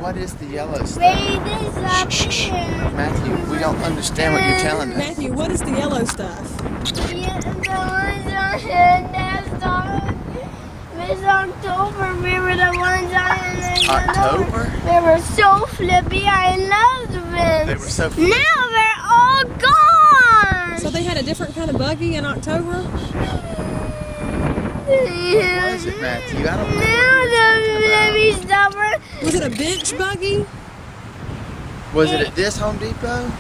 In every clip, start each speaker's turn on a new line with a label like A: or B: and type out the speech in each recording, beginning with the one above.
A: what is the yellow stuff?
B: Read this up here.
A: Matthew, we don't understand what you're telling us.
C: Matthew, what is the yellow stuff?
B: Yeah, the ones on here, that's all. Miss October, we were the ones on
A: October?
B: They were so flippy, I loved them.
A: They were so flippy.
B: Now they're all gone.
C: So they had a different kind of buggy in October?
A: What was it, Matthew? I don't know.
B: Now the flippy stubborn.
C: Was it a bench buggy?
A: Was it at this Home Depot?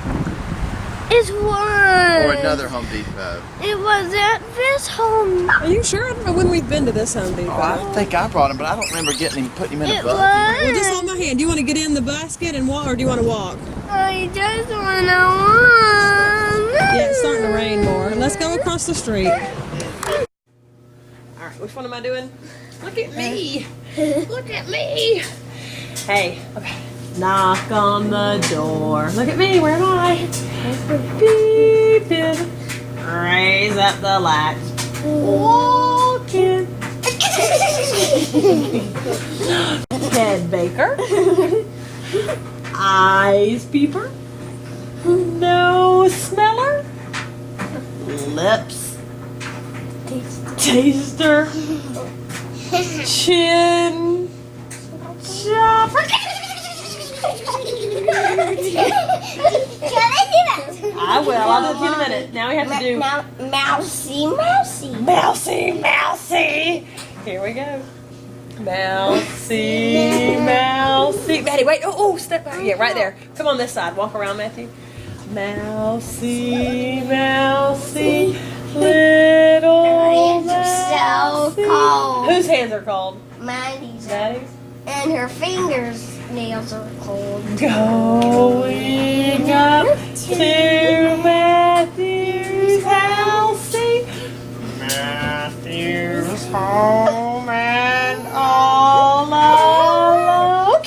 B: It was.
A: Or another Home Depot?
B: It was at this home.
C: Are you sure? I don't know when we've been to this Home Depot.
A: Oh, I think I brought him, but I don't remember putting him in a
B: It
A: buggy.
C: Well, just
B: was.
C: hold my hand. Do you want to get in the basket and walk, or do you want to walk?
B: I just want to walk.
C: Yeah, it's starting to rain more. Let's go across the street. All right, which one am I doing? Look at me. Look at me. Hey, okay. Knock on the door. Look at me. Where am I? Beep, beep. Raise up the latch. Walk in. Head baker. Eyes peeper. Nose smeller. Lips taster. Chin chopper. I will. I'll do it in a minute. Now we have to do
B: Mousy.
C: mousy. Here we go. Mousy. Maddie, wait. Oh, step back. Yeah, right there. Come on this side. Walk around, Matthew. Mousy. Little
B: Her hands are so cold.
C: Whose hands are cold?
B: Maddie's.
C: Maddie's.
B: And her nails are cold.
C: Going up to Matthew's house. Matthew's home and all alone.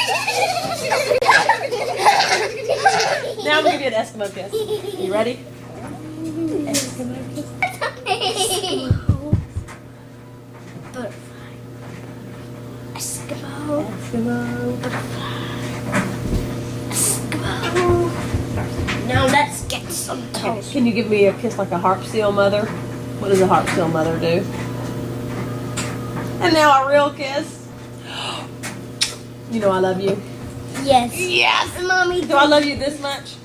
C: Now I'm gonna give you an Eskimo kiss. You ready? Eskimo kiss.
B: Butterfly. Eskimo. Now let's get some toast.
C: Can you give me a kiss like a harp seal mother? What does a harp seal mother do? And now a real kiss. You know I love you.
B: Yes. Yes, Mommy.
C: Do I love you this much?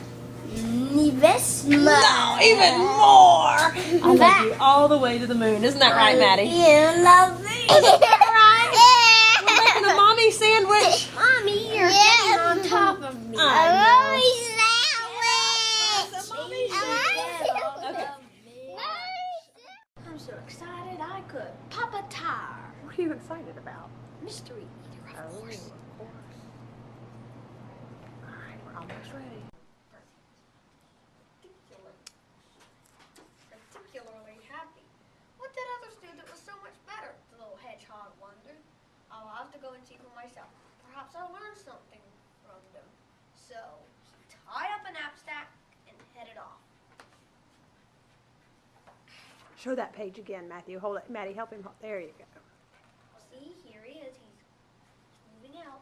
B: This much.
C: No, even more. I love you all the way to the moon. Isn't that right, Maddie?
B: You love me. Right?
C: We're making a mommy sandwich.
B: Mommy, you're getting on top of me.
C: I know. Okay.
B: I'm so excited I could pop a tire.
C: What are you excited about?
B: Mystery eater, of course.
C: All right, we're almost ready.
B: Particularly happy. What did others do that was so much better? The little hedgehog wondered. I'll have to go and see for myself. Perhaps I'll learn something from them. So, he tied up a knapsack and headed off.
C: Show that page again, Matthew. Hold it. Maddie, help him. There you go.
B: See, here he is. He's moving out.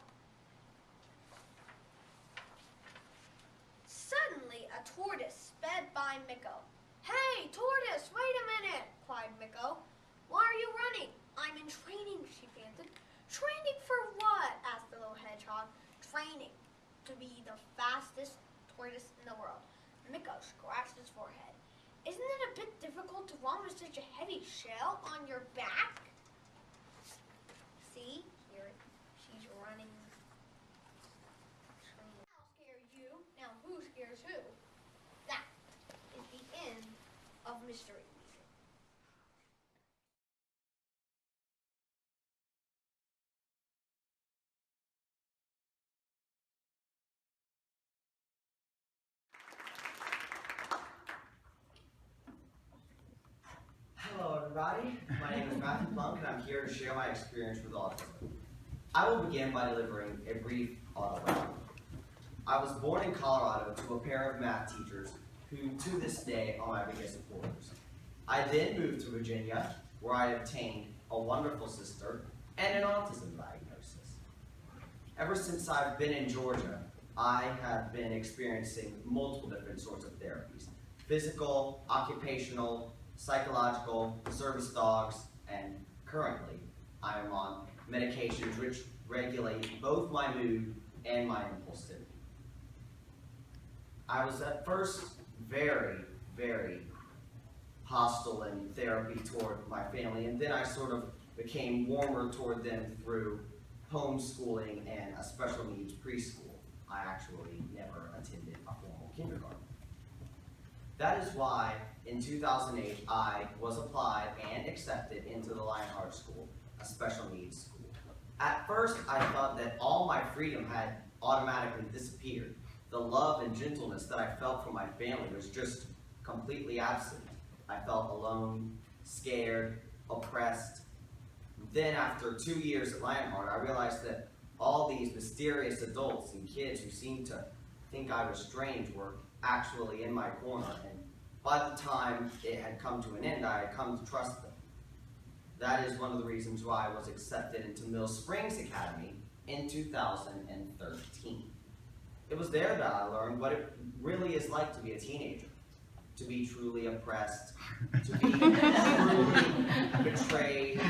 B: Suddenly, a tortoise sped by Miko. Hey, tortoise, wait a minute, cried Miko. Why are you running? I'm in training, she panted. Training for what? Asked the little hedgehog. Training to be the fastest tortoise in the world. Miko scratched his forehead. Isn't it a bit difficult to run with such a heavy shell on your back? See, here she's running. I'll scare you. Now who scares who? That is the end of Mystery Week.
D: Hello everybody, my name is Matthew Plunk and I'm here to share my experience with autism. I will begin by delivering a brief autobiography. I was born in Colorado to a pair of math teachers who to this day are my biggest supporters. I then moved to Virginia where I obtained a wonderful sister and an autism diagnosis. Ever since I've been in Georgia, I have been experiencing multiple different sorts of therapies. Physical, occupational, psychological, service dogs, and currently I am on medications which regulate both my mood and my impulsivity. I was at first very, very hostile in therapy toward my family, and then I sort of became warmer toward them through homeschooling and a special needs preschool. I actually never attended a formal kindergarten. That is why in 2008 I was applied and accepted into the Lionheart School, a special needs school. At first I thought that all my freedom had automatically disappeared. The love and gentleness that I felt from my family was just completely absent. I felt alone, scared, oppressed. Then after 2 years at Lionheart, I realized that all these mysterious adults and kids who seemed to think I was strange were actually in my corner, and by the time it had come to an end, I had come to trust them. That is one of the reasons why I was accepted into Mill Springs Academy in 2013. It was there that I learned what it really is like to be a teenager, to be truly oppressed, to be truly betrayed. I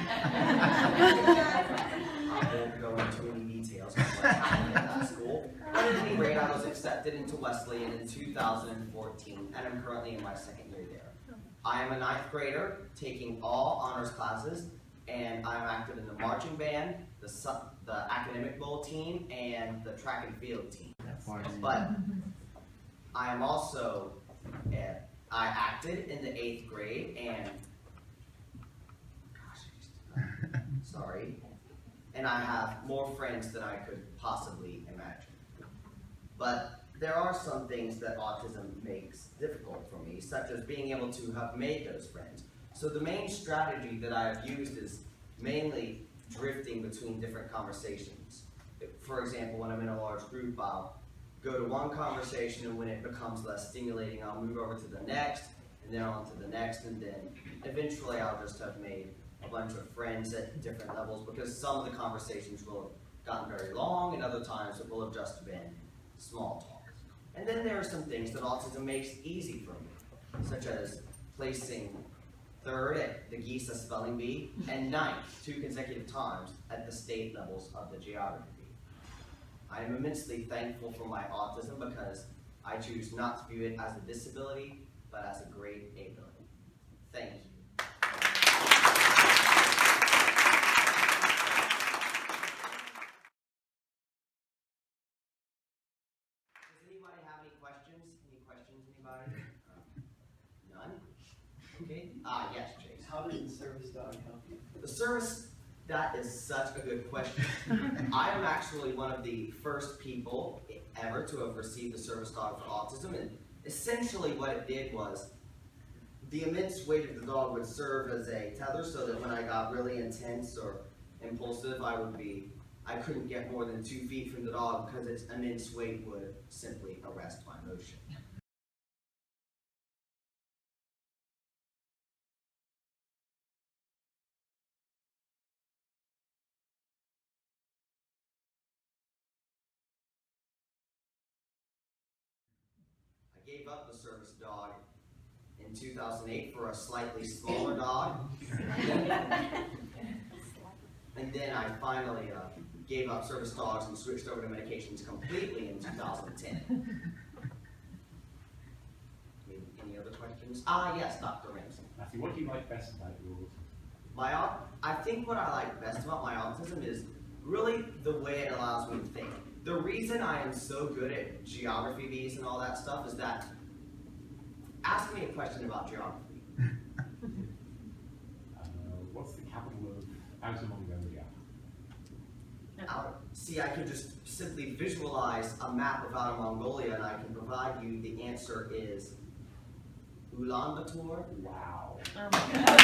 D: won't go into any details of what happened at that school. But at any rate, I was accepted into Wesleyan in 2014, and I'm currently in my second year there. I am a 9th grader, taking all honors classes, and I'm active in the marching band, the academic bowl team, and the track and field team. But I am also, I acted in the 8th grade, and, and I have more friends than I could possibly imagine. But there are some things that autism makes difficult for me, such as being able to have made those friends. So the main strategy that I have used is mainly drifting between different conversations. For example, when I'm in a large group, I'll go to one conversation, and when it becomes less stimulating, I'll move over to the next, and then on to the next, and then eventually I'll just have made a bunch of friends at different levels, because some of the conversations will have gotten very long, and other times it will have just been small talk. And then there are some things that autism makes easy for me, such as placing 3rd at the GISA Spelling Bee and 9th 2 consecutive times at the state levels of the geography bee. I am immensely thankful for my autism because I choose not to view it as a disability, but as a great ability. Thank you. Does anybody have any questions? Any questions, anybody? None? Okay. Yes, Chase.
E: How did the service dog help you?
D: The service, that is such a good question. I am actually one of the first people ever to have received the service dog for autism, and essentially what it did was the immense weight of the dog would serve as a tether so that when I got really intense or impulsive, I couldn't get more than 2 feet from the dog because its immense weight would simply arrest my motion. I gave up the service dog in 2008 for a slightly smaller dog. And then I finally gave up service dogs and switched over to medications completely in 2010. Any other questions? Yes, Dr. Ramsey.
F: Matthew, what do you like best about your autism?
D: I think what I like best about my autism is really the way it allows me to think. The reason I am so good at geography bees and all that stuff is that, ask me a question about geography.
F: What's the capital of Outer Mongolia?
D: See, I can just simply visualize a map of Outer Mongolia, and I can provide you the answer is Ulaanbaatar.
F: Wow.
C: Oh my God.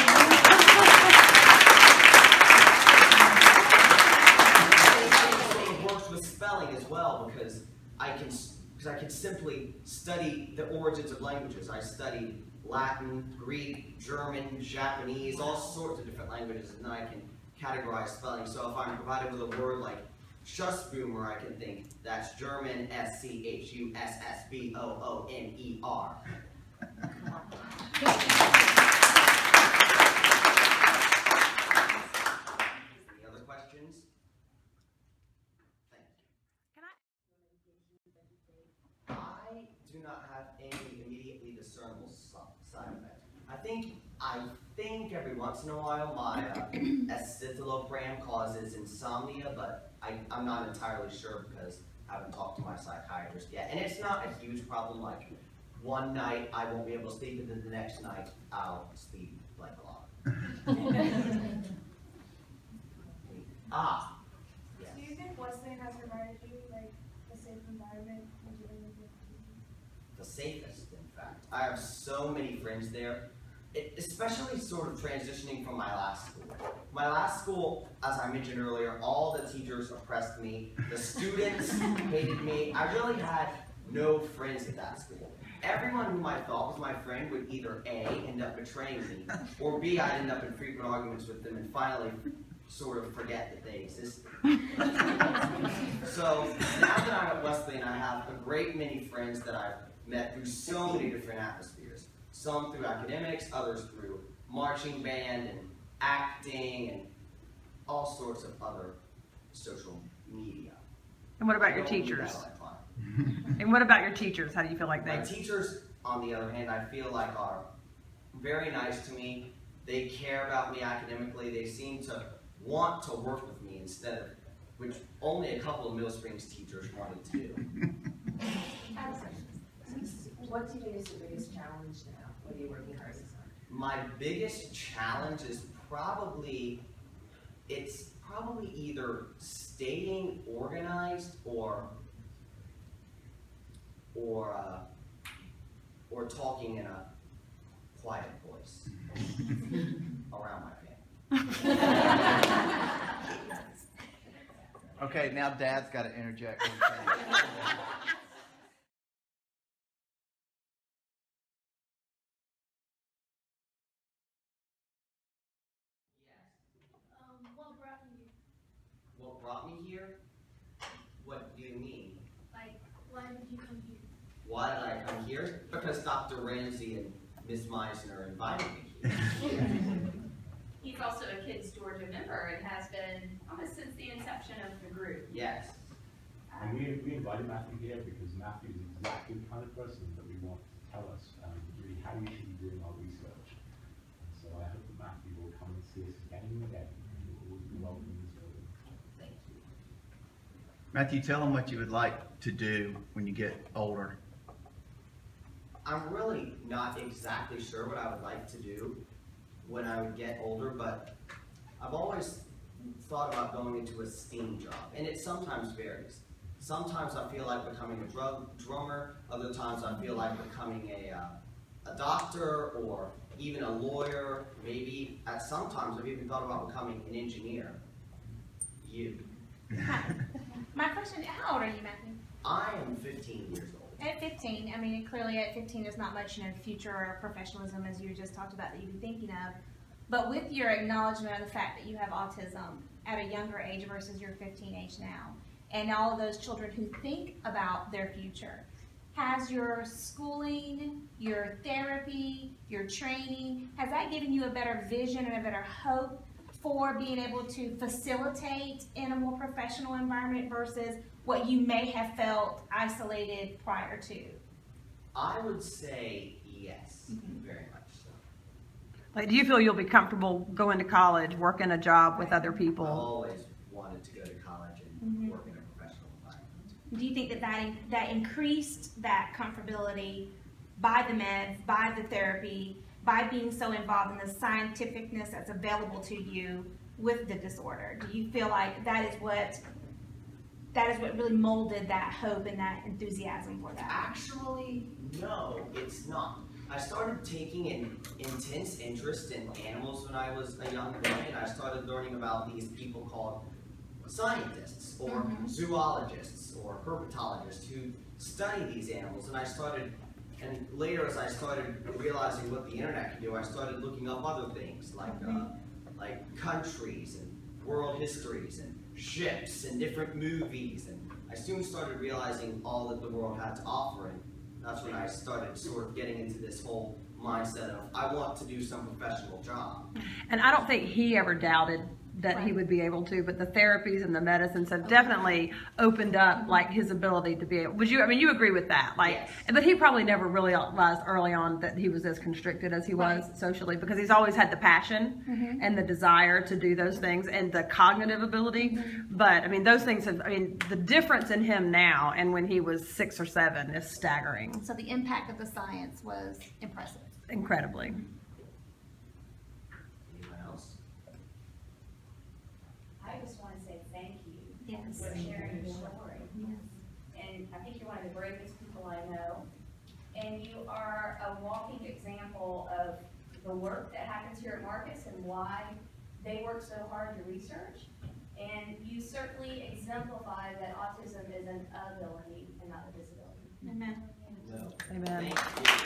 D: It works with spelling as well because I can simply study the origins of languages. I studied Latin, Greek, German, Japanese, all sorts of different languages, and then I can categorize spelling. So if I'm provided with a word like Schussboomer, I can think that's German SCHUSSBOONER. Any other questions? Thank you. I do not have any immediately discernible side effects. I think every once in a while my escitalopram causes insomnia, but I'm not entirely sure because I haven't talked to my psychiatrist yet. And it's not a huge problem. Like one night I won't be able to sleep, and then the next night I'll sleep like a lot. Yes.
G: Do you think Wesleyan has provided you like a safe environment when dealing with your
D: The safest, in fact. I have so many friends there, especially sort of transitioning from my last school. My last school, as I mentioned earlier, all the teachers oppressed me, the students hated me. I really had no friends at that school. Everyone whom I thought was my friend would either A, end up betraying me, or B, I'd end up in frequent arguments with them and finally sort of forget that they existed. So now that I'm at Wesleyan, I have a great many friends that I've met through so many different atmospheres. Some through academics, others through marching band and acting and all sorts of other social media.
C: And what about
D: I
C: your
D: don't do
C: teachers?
D: that all the time.
C: And what about your teachers? How do you feel like
D: My
C: they?
D: teachers, on the other hand, I feel like are very nice to me. They care about me academically. They seem to want to work with me instead of, which only a couple of Mill Springs teachers wanted to do.
H: What do you think is the biggest challenge now? What are you working hardest on?
D: My biggest challenge is probably either staying organized or talking in a quiet voice around my family.
A: Okay, now Dad's got to interject.
B: What brought you?
D: What brought me here? What do you mean?
B: Like, why did you come here?
D: Why did I come here? Because Dr. Ramsey and Ms. Meisner invited me here.
I: He's also a Kids Georgia member and has been almost since the inception of the group.
D: Yes.
F: And we invited Matthew here because Matthew is exactly the kind of person that we want to tell us really how we should be doing our research. And so I hope that Matthew will come and see us again and again, and we'll always be welcome in this building.
D: Thank you.
A: Matthew, tell them what you would like to do when you get older.
D: I'm really not exactly sure what I would like to do when I would get older, but I've always thought about going into a STEAM job, and it sometimes varies. Sometimes I feel like becoming a drummer, other times I feel like becoming a doctor or even a lawyer, maybe at some times I've even thought about becoming an engineer. You.
G: My question, how old are you, Matthew?
D: I am 15 years old.
G: At 15, I mean, clearly at 15 there's not much, future or professionalism as you just talked about that you'd be thinking of. But with your acknowledgement of the fact that you have autism at a younger age versus your 15 age now, and all of those children who think about their future, has your schooling, your therapy, your training, has that given you a better vision and a better hope for being able to facilitate in a more professional environment versus what you may have felt isolated prior to?
D: I would say yes, very much so.
C: Like, do you feel you'll be comfortable going to college, working a job with other
D: I've
C: people?
D: always wanted to go to college and work in a professional environment.
G: Do you think that increased that comfortability by the meds, by the therapy, by being so involved in the scientificness that's available to you with the disorder? Do you feel like that is what really molded that hope and that enthusiasm for that?
D: Actually, no, it's not. I started taking an intense interest in animals when I was a young boy, and I started learning about these people called scientists or zoologists or herpetologists who study these animals. And later, as I started realizing what the internet can do, I started looking up other things like countries and world histories and ships and different movies, and I soon started realizing all that the world had to offer, and that's when I started sort of getting into this whole mindset of I want to do some professional job.
C: And I don't think he ever doubted that he would be able to, but the therapies and the medicines have definitely opened up like his ability to be able. Would you? I mean, you agree with that? Like,
D: Yes.
C: but he probably never realized early on that he was as constricted as he was socially, because he's always had the passion and the desire to do those things and the cognitive ability. But I mean, those things have. I mean, the difference in him now and when he was 6 or 7 is staggering,
G: So the impact of the science was impressive.
C: incredibly.
D: Anyone else?
I: I just want to say thank you
G: Yes.
I: for sharing your story. And I think you're one of the bravest people I know. And you are a walking example of the work that happens here at Marcus and why they work so hard to research. And you certainly exemplify that autism is an ability and not a disability.
G: Amen.
D: No.
C: Amen.
D: Thank you.